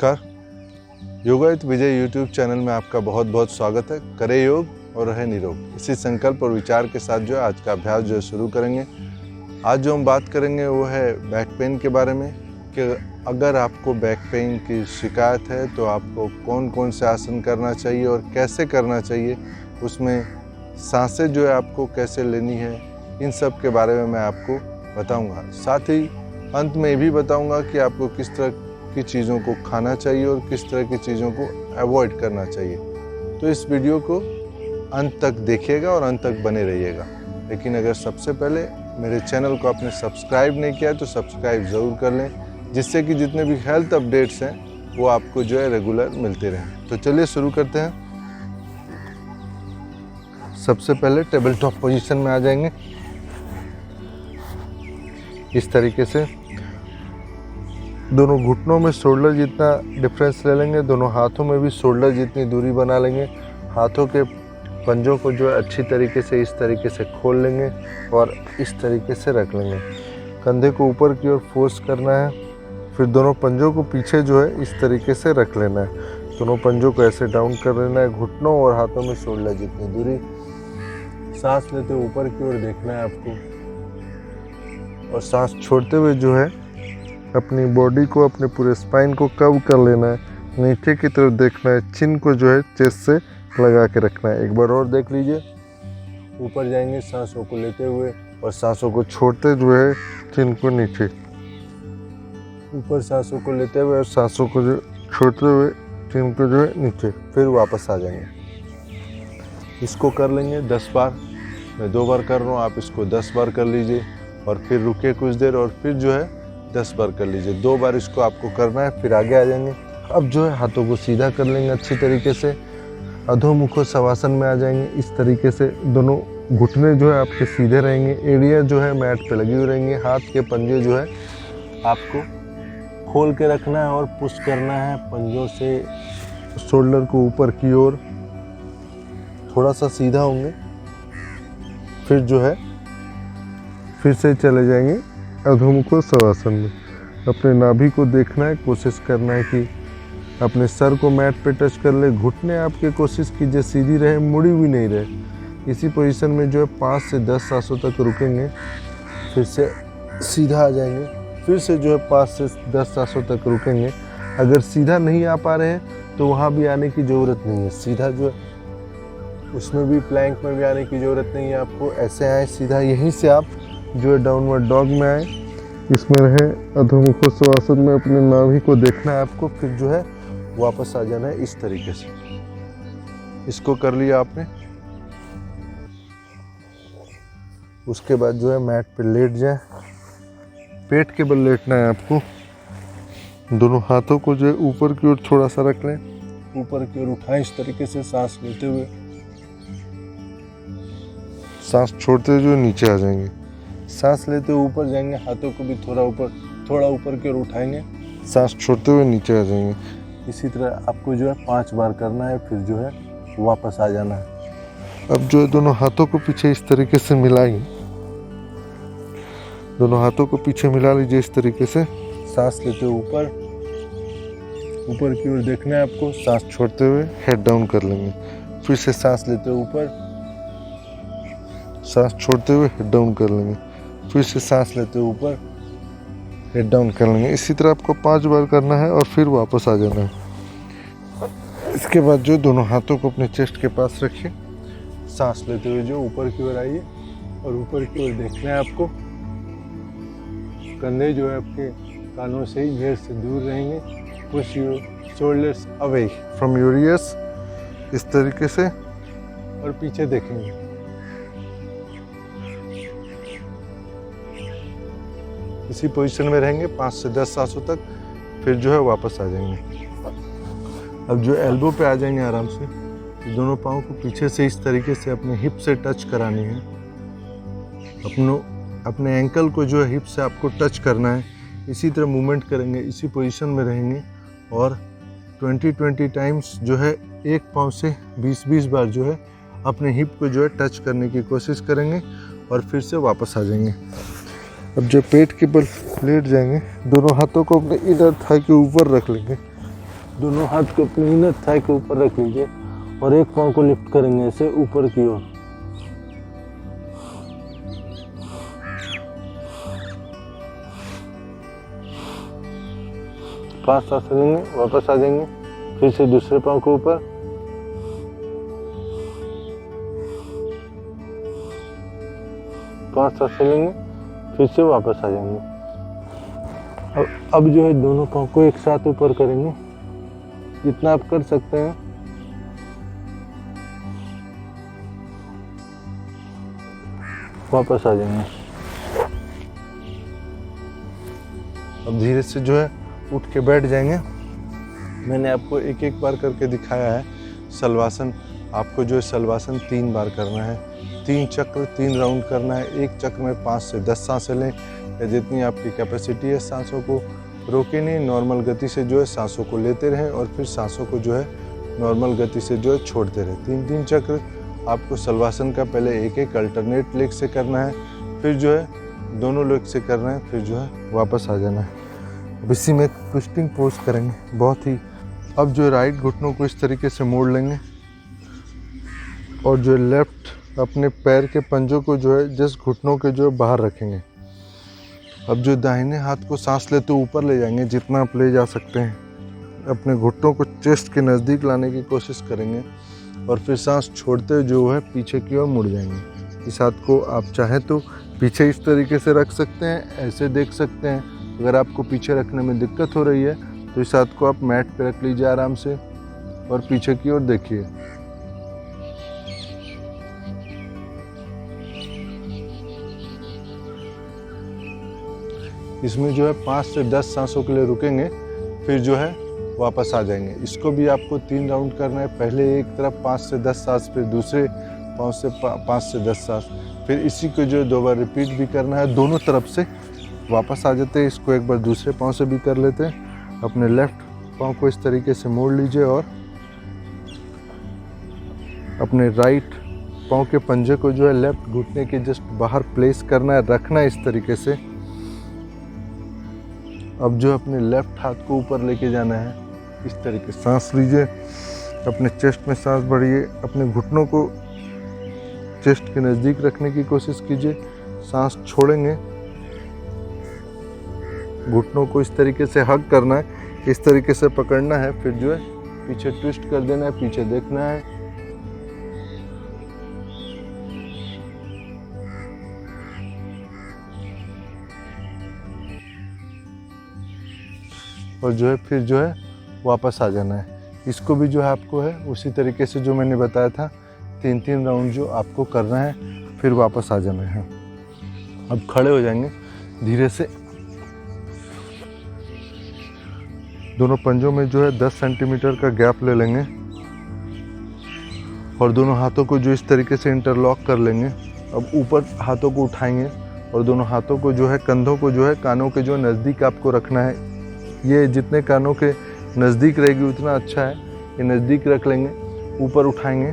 नमस्कार। Yoga with Vijay YouTube channel में आपका बहुत बहुत स्वागत है। करें योग और रहें निरोग। इसी संकल्प और विचार के साथ जो है आज का अभ्यास जो है शुरू करेंगे। आज जो हम बात करेंगे वो है बैक पेन के बारे में कि अगर आपको बैक पेन की शिकायत है तो आपको कौन कौन से आसन करना चाहिए और कैसे करना चाहिए, उसमें सांसें जो है आपको कैसे लेनी है, इन सब के बारे में मैं आपको बताऊंगा। साथ ही अंत में ये भी बताऊंगा कि आपको किस तरह की चीज़ों को खाना चाहिए और किस तरह की चीज़ों को अवॉइड करना चाहिए। तो इस वीडियो को अंत तक देखिएगा और अंत तक बने रहिएगा। लेकिन अगर सबसे पहले मेरे चैनल को आपने सब्सक्राइब नहीं किया तो सब्सक्राइब ज़रूर कर लें, जिससे कि जितने भी हेल्थ अपडेट्स हैं वो आपको जो है रेगुलर मिलते रहें। तो चलिए शुरू करते हैं। सबसे पहले टेबल टॉप पोजीशन में आ जाएंगे। इस तरीके से दोनों घुटनों में शोल्डर जितना डिफरेंस ले लेंगे, दोनों हाथों में भी शोल्डर जितनी दूरी बना लेंगे। हाथों के पंजों को जो है अच्छी तरीके से इस तरीके से खोल लेंगे और इस तरीके से रख लेंगे। कंधे को ऊपर की ओर फोर्स करना है, फिर दोनों पंजों को पीछे जो है इस तरीके से रख लेना है। दोनों पंजों को ऐसे डाउन कर लेना है, घुटनों और हाथों में शोल्डर जितनी दूरी। सांस लेते हुए ऊपर की ओर देखना है आपको और सांस छोड़ते हुए जो है अपनी बॉडी को, अपने पूरे स्पाइन को कव कर लेना है। नीचे की तरफ देखना है, चिन को जो है चेस्ट से लगा के रखना है। एक बार और देख लीजिए। ऊपर जाएंगे सांसों को लेते हुए और सांसों को छोड़ते जो है चिन को नीचे। ऊपर सांसों को लेते हुए और सांसों को जो छोड़ते हुए चिन को जो है नीचे। फिर वापस आ जाएंगे। इसको कर लेंगे 10 बार। मैं 2 बार कर रहा हूँ, आप इसको 10 बार कर लीजिए और फिर रुके कुछ देर और फिर जो है 10 बार कर लीजिए। 2 बार इसको आपको करना है, फिर आगे आ जाएंगे। अब जो है हाथों को सीधा कर लेंगे अच्छी तरीके से। अधोमुखो शवासन में आ जाएंगे। इस तरीके से दोनों घुटने जो है आपके सीधे रहेंगे, एड़ियाँ जो है मैट पे लगी हुई रहेंगी। हाथ के पंजे जो है आपको खोल के रखना है और पुश करना है पंजों से शोल्डर को ऊपर की ओर थोड़ा सा सीधा होंगे। फिर जो है फिर से चले जाएंगे अधोमुखो शवासन में। अपने नाभि को देखना है, कोशिश करना है कि अपने सर को मैट पे टच कर ले। घुटने आपके कोशिश कीजिए सीधी रहे, मुड़ी हुई नहीं रहे। इसी पोजीशन में जो है 5 से 10 सांसों तक रुकेंगे, फिर से सीधा आ जाएंगे। फिर से जो है 5 से 10 सांसों तक रुकेंगे। अगर सीधा नहीं आ पा रहे हैं तो वहाँ भी आने की ज़रूरत नहीं है। सीधा जो है उसमें भी, प्लैंक में भी आने की ज़रूरत नहीं है आपको। ऐसे आए सीधा, यहीं से आप जो है डाउनवर्ड डॉग में आए, इसमें रहे अधोमुखो शवासन में। अपने नाभि को देखना है आपको, फिर जो है वापस आ जाना है इस तरीके से। इसको कर लिया आपने। उसके बाद जो है मैट पे लेट जाए, पेट के बल लेटना है आपको। दोनों हाथों को जो है ऊपर की ओर थोड़ा सा रख लें, ऊपर की ओर उठाएं इस तरीके से। सांस लेते हुए, सांस छोड़ते हुए जो नीचे आ जाएंगे। सांस लेते हुए ऊपर जाएंगे, हाथों को भी थोड़ा ऊपर की ओर उठाएंगे। सांस छोड़ते हुए नीचे आ जाएंगे। इसी तरह आपको जो है 5 बार करना है, फिर जो है वापस आ जाना है। अब जो है दोनों हाथों को पीछे इस तरीके से मिलाएंगे। दोनों हाथों को पीछे मिला लीजिए इस तरीके से। सांस लेते हुए ऊपर की ओर देखना है आपको। सांस छोड़ते हुए हेड डाउन कर लेंगे। फिर से सांस लेते हुए ऊपर, सांस छोड़ते हुए हेड डाउन कर लेंगे। फिर से सांस लेते हुए ऊपर, हेड डाउन कर लेंगे। इसी तरह आपको 5 बार करना है और फिर वापस आ जाना है। इसके बाद जो दोनों हाथों को अपने चेस्ट के पास रखिए। सांस लेते हुए जो ऊपर की ओर आइए और ऊपर की ओर देखना है आपको। कंधे जो है आपके कानों से ही घेर से दूर रहेंगे। Push your shoulders away from your ears, इस तरीके से, और पीछे देखेंगे। इसी पोजीशन में रहेंगे 5 से 10 सांसों तक, फिर जो है वापस आ जाएंगे। अब जो एल्बो पे आ जाएंगे आराम से। दोनों पाँव को पीछे से इस तरीके से अपने हिप से टच करानी है। अपने एंकल को जो है हिप से आपको टच करना है। इसी तरह मूवमेंट करेंगे, इसी पोजीशन में रहेंगे और 20-20 टाइम्स जो है एक पाँव से 20-20 बार जो है अपने हिप को जो है टच करने की कोशिश करेंगे और फिर से वापस आ जाएंगे। अब जो पेट के बल लेट जाएंगे, दोनों हाथों को अपने इनर थाई के ऊपर रख लेंगे। दोनों हाथ को अपनी इनर थाई के ऊपर रख लीजिए और एक पाँव को लिफ्ट करेंगे ऐसे ऊपर की ओर। पांच सांस लेंगे, वापस आ जाएंगे, फिर से दूसरे पाँव के ऊपर, पांच सांस लेंगे, फिर से वापस आ जाएंगे। अब जो है दोनों पाँव को एक साथ ऊपर करेंगे जितना आप कर सकते हैं। वापस आ जाएंगे। अब धीरे से जो है उठ के बैठ जाएंगे। मैंने आपको एक एक बार करके दिखाया है। शलवासन आपको जो है शलवासन 3 बार करना है, 3 चक्र 3 राउंड करना है। एक चक्र में 5 से 10 सांसें लें या जितनी आपकी कैपेसिटी है। सांसों को रोके नहीं, नॉर्मल गति से जो है सांसों को लेते रहें और फिर सांसों को जो है नॉर्मल गति से जो है छोड़ते रहें। 3-3 चक्र आपको शलवासन का पहले एक एक अल्टरनेट लेग से करना है, फिर जो है दोनों लेग से करना है, फिर जो है वापस आ जाना है। अब इसी में ट्विस्टिंग पोज करेंगे बहुत ही। अब जो है राइट घुटनों को इस तरीके से मोड़ लेंगे और जो है लेफ्ट अपने पैर के पंजों को जो है जस्ट घुटनों के जो है बाहर रखेंगे। अब जो दाहिने हाथ को सांस लेते ऊपर ले जाएंगे जितना आप ले जा सकते हैं। अपने घुटनों को चेस्ट के नज़दीक लाने की कोशिश करेंगे और फिर सांस छोड़ते हुए जो है पीछे की ओर मुड़ जाएंगे। इस हाथ को आप चाहें तो पीछे इस तरीके से रख सकते हैं, ऐसे देख सकते हैं। अगर आपको पीछे रखने में दिक्कत हो रही है तो इस हाथ को आप मैट पे रख लीजिए आराम से और पीछे की ओर देखिए। इसमें जो है 5 से 10 सांसों के लिए रुकेंगे, फिर जो है वापस आ जाएंगे। इसको भी आपको 3 राउंड करना है। पहले एक तरफ 5 से 10 सांस, फिर दूसरे पाँव से 5 से 10 सांस, फिर इसी को जो 2 बार रिपीट भी करना है दोनों तरफ से। वापस आ जाते हैं। इसको एक बार दूसरे पाँव से भी कर लेते हैं। अपने लेफ्ट पाँव को इस तरीके से मोड़ लीजिए और अपने राइट पाँव के पंजे को जो है लेफ्ट घुटने के जस्ट बाहर प्लेस करना है, रखना है इस तरीके से। अब जो अपने लेफ्ट हाथ को ऊपर लेके जाना है इस तरीके से। सांस लीजिए, अपने चेस्ट में सांस बढ़िए, अपने घुटनों को चेस्ट के नज़दीक रखने की कोशिश कीजिए। सांस छोड़ेंगे, घुटनों को इस तरीके से हग करना है, इस तरीके से पकड़ना है, फिर जो है पीछे ट्विस्ट कर देना है, पीछे देखना है। और जो है फिर जो है वापस आ जाना है। इसको भी जो है आपको है उसी तरीके से जो मैंने बताया था 3-3 राउंड जो आपको करना है, फिर वापस आ जाना है। अब खड़े हो जाएंगे धीरे से। दोनों पंजों में जो है 10 सेंटीमीटर का गैप ले लेंगे और दोनों हाथों को जो इस तरीके से इंटरलॉक कर लेंगे। अब ऊपर हाथों को उठाएंगे और दोनों हाथों को जो है कंधों को जो है कानों के जो नज़दीक आपको रखना है। ये जितने कानों के नज़दीक रहेगी उतना अच्छा है। ये नज़दीक रख लेंगे, ऊपर उठाएंगे।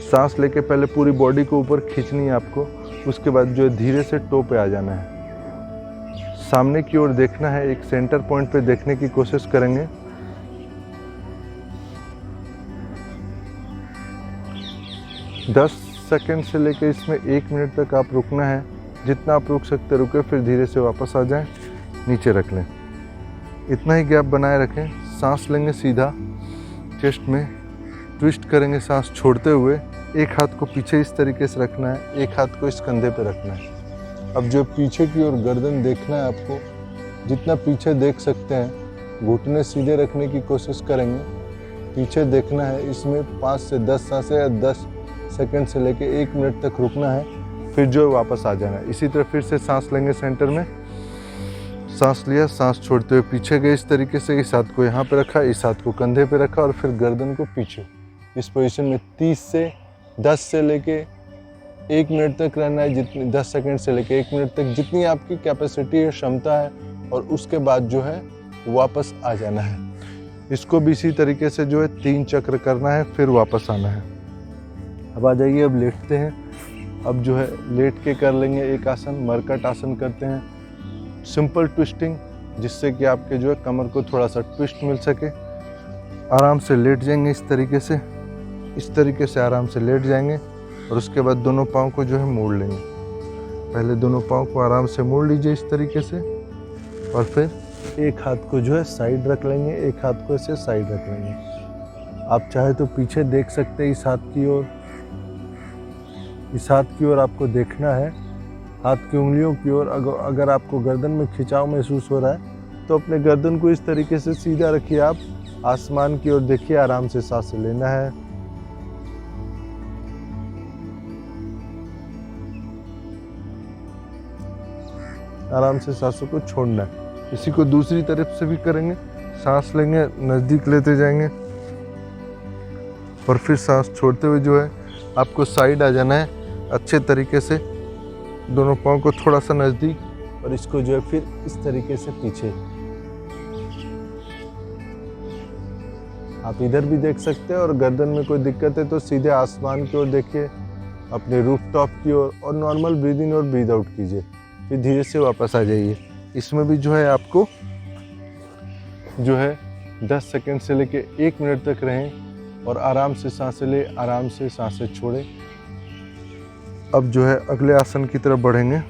सांस लेके पहले पूरी बॉडी को ऊपर खींचनी है आपको। उसके बाद जो है धीरे से टो पे आ जाना है, सामने की ओर देखना है, एक सेंटर पॉइंट पे देखने की कोशिश करेंगे। दस सेकंड से लेकर इसमें 1 मिनट तक आप रुकना है। जितना आप रुक सकते रुके, फिर धीरे से वापस आ जाएं, नीचे रख लें। इतना ही गैप बनाए रखें। सांस लेंगे सीधा चेस्ट में, ट्विस्ट करेंगे सांस छोड़ते हुए। एक हाथ को पीछे इस तरीके से रखना है, एक हाथ को इस कंधे पे रखना है। अब जो पीछे की ओर गर्दन देखना है आपको, जितना पीछे देख सकते हैं। घुटने सीधे रखने की कोशिश करेंगे, पीछे देखना है। इसमें 5 से 10 सांसें या 10 सेकंड से लेके 1 मिनट तक रुकना है, फिर जो है वापस आ जाना है। इसी तरह फिर से सांस लेंगे सेंटर में, सांस लिया, सांस छोड़ते हुए पीछे गए इस तरीके से। इस हाथ को यहाँ पे रखा, इस हाथ को कंधे पे रखा और फिर गर्दन को पीछे। इस पोजीशन में 10 से लेके 1 मिनट तक रहना है। जितनी 10 सेकंड से लेके 1 मिनट तक जितनी आपकी कैपेसिटी है, क्षमता है, और उसके बाद जो है वापस आ जाना है। इसको भी इसी तरीके से जो है 3 चक्र करना है, फिर वापस आना है। अब आ जाइए, अब लेटते हैं। अब जो है लेट के कर लेंगे एक आसन, मरकट आसन करते हैं। सिंपल ट्विस्टिंग, जिससे कि आपके जो है कमर को थोड़ा सा ट्विस्ट मिल सके। आराम से लेट जाएंगे इस तरीके से आराम से लेट जाएंगे और उसके बाद दोनों पाँव को जो है मोड़ लेंगे। पहले दोनों पाँव को आराम से मोड़ लीजिए इस तरीके से और फिर एक हाथ को जो है साइड रख लेंगे, एक हाथ को ऐसे साइड रख लेंगे। आप चाहे तो पीछे देख सकते हैं इस हाथ की ओर, इस हाथ की ओर आपको देखना है, हाथ की उंगलियों की ओर। अगर आपको गर्दन में खिंचाव महसूस हो रहा है तो अपने गर्दन को इस तरीके से सीधा रखिए, आप आसमान की ओर देखिए, आराम से सांसें लेना है। आराम से सांसों को छोड़ना है। इसी को दूसरी तरफ से भी करेंगे, सांस लेंगे, नज़दीक लेते जाएंगे और फिर सांस छोड़ते हुए जो है आपको साइड आ जाना है अच्छे तरीके से, दोनों पाँव को थोड़ा सा नज़दीक और इसको जो है फिर इस तरीके से पीछे। आप इधर भी देख सकते हैं और गर्दन में कोई दिक्कत है तो सीधे आसमान की ओर देखिए, अपने रूफटॉप की ओर और नॉर्मल ब्रीद इन और ब्रीद आउट कीजिए, फिर धीरे से वापस आ जाइए। इसमें भी जो है आपको जो है 10 सेकंड से लेके 1 मिनट तक रहें और आराम से सांसें ले, आराम से सांसें छोड़ें। अब जो है अगले आसन की तरफ बढ़ेंगे।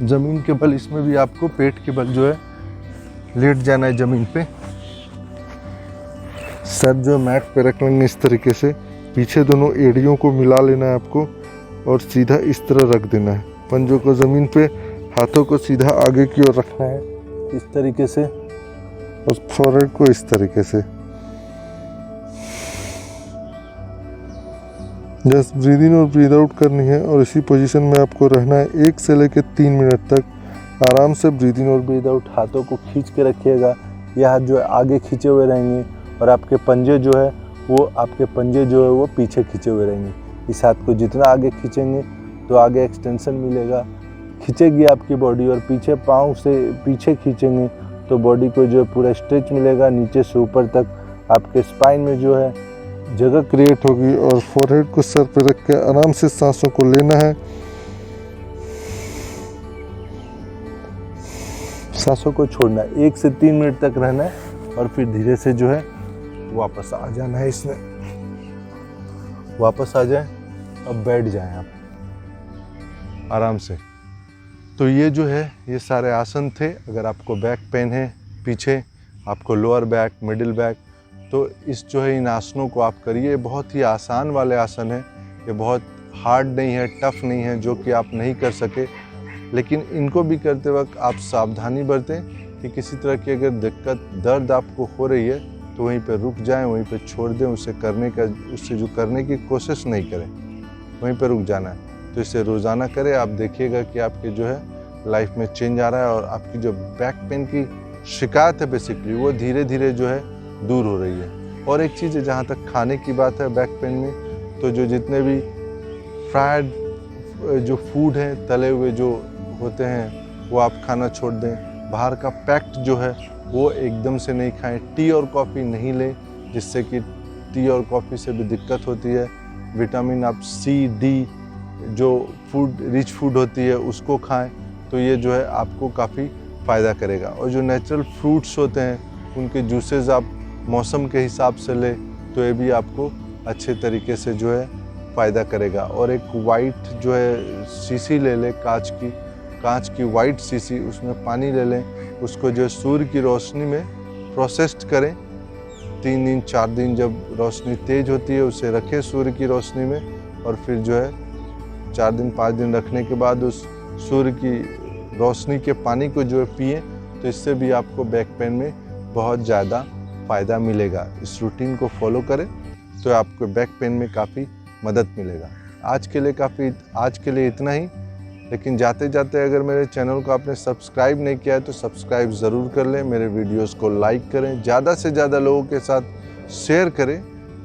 जमीन के बल, इसमें भी आपको पेट के बल जो है लेट जाना है जमीन पे। सर जो मैट पे रख लेंगे इस तरीके से, पीछे दोनों एड़ियों को मिला लेना है आपको और सीधा इस तरह रख देना है। पंजों को ज़मीन पे, हाथों को सीधा आगे की ओर रखना है इस तरीके से और फोरहेड को इस तरीके से। जस्ट ब्रीद इन और ब्रीद आउट करनी है और इसी पोजीशन में आपको रहना है 1 से लेकर 3 मिनट तक। आराम से ब्रीद इन और ब्रीद आउट, हाथों को खींच के रखिएगा, यह हाथ जो है आगे खींचे हुए रहेंगे और आपके पंजे जो है वो पीछे खींचे हुए रहेंगे। इस हाथ को जितना आगे खींचेंगे तो आगे एक्सटेंशन मिलेगा, खींचेगी आपकी बॉडी, और पीछे पाँव से पीछे खींचेंगे तो बॉडी को जो है पूरा स्ट्रेच मिलेगा, नीचे से ऊपर तक आपके स्पाइन में जो है जगह क्रिएट होगी। और फोरहेड को सर पे रख के आराम से सांसों को लेना है, सांसों को छोड़ना है, 1 से 3 मिनट तक रहना है और फिर धीरे से जो है वापस आ जाना है। इसमें वापस आ जाए, अब बैठ जाएं आप आराम से। तो ये जो है ये सारे आसन थे। अगर आपको बैक पेन है पीछे, आपको लोअर बैक, मिडिल बैक, तो इस जो है इन आसनों को आप करिए। बहुत ही आसान वाले आसन है, ये बहुत हार्ड नहीं है, टफ नहीं है जो कि आप नहीं कर सके। लेकिन इनको भी करते वक्त आप सावधानी बरतें कि किसी तरह की अगर दिक्कत, दर्द आपको हो रही है तो वहीं पर रुक जाएं, वहीं पर छोड़ दें, उससे जो करने की कोशिश नहीं करें, वहीं पर रुक जाना है। तो इसे रोज़ाना करें, आप देखिएगा कि आपके जो है लाइफ में चेंज आ रहा है और आपकी जो बैक पेन की शिकायत है बेसिकली वो धीरे धीरे जो है दूर हो रही है। और एक चीज़ है, जहाँ तक खाने की बात है बैक पेन में, तो जो जितने भी फ्राइड जो फूड है, तले हुए जो होते हैं, वो आप खाना छोड़ दें। बाहर का पैक्ड जो है वो एकदम से नहीं खाएं। टी और कॉफ़ी नहीं लें, जिससे कि टी और कॉफ़ी से भी दिक्कत होती है। विटामिन आप सी, डी जो फूड, रिच फूड होती है उसको खाएं, तो ये जो है आपको काफ़ी फ़ायदा करेगा। और जो नेचुरल फ्रूट्स होते हैं उनके जूसेस आप मौसम के हिसाब से ले, तो ये भी आपको अच्छे तरीके से जो है फ़ायदा करेगा। और एक वाइट जो है शीशी ले लें, कांच की वाइट शीशी, उसमें पानी ले लें, उसको जो है सूर्य की रोशनी में प्रोसेस्ड करें। 3 दिन 4 दिन जब रोशनी तेज़ होती है उसे रखें सूर्य की रोशनी में, और फिर जो है 4 दिन 5 दिन रखने के बाद उस सूर्य की रोशनी के पानी को जो है पिएं, तो इससे भी आपको बैक पेन में बहुत ज़्यादा फ़ायदा मिलेगा। इस रूटीन को फॉलो करें तो आपको बैक पेन में काफ़ी मदद मिलेगा। आज के लिए इतना ही। लेकिन जाते जाते अगर मेरे चैनल को आपने सब्सक्राइब नहीं किया है तो सब्सक्राइब ज़रूर कर लें, मेरे वीडियोस को लाइक करें, ज़्यादा से ज़्यादा लोगों के साथ शेयर करें,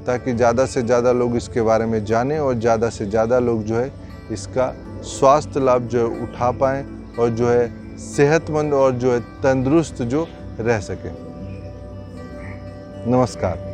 ताकि ज़्यादा से ज़्यादा लोग इसके बारे में जानें और ज़्यादा से ज़्यादा लोग जो है इसका स्वास्थ्य लाभ जो है उठा पाएँ और जो है सेहतमंद और जो है तंदुरुस्त जो रह सकें। नमस्कार।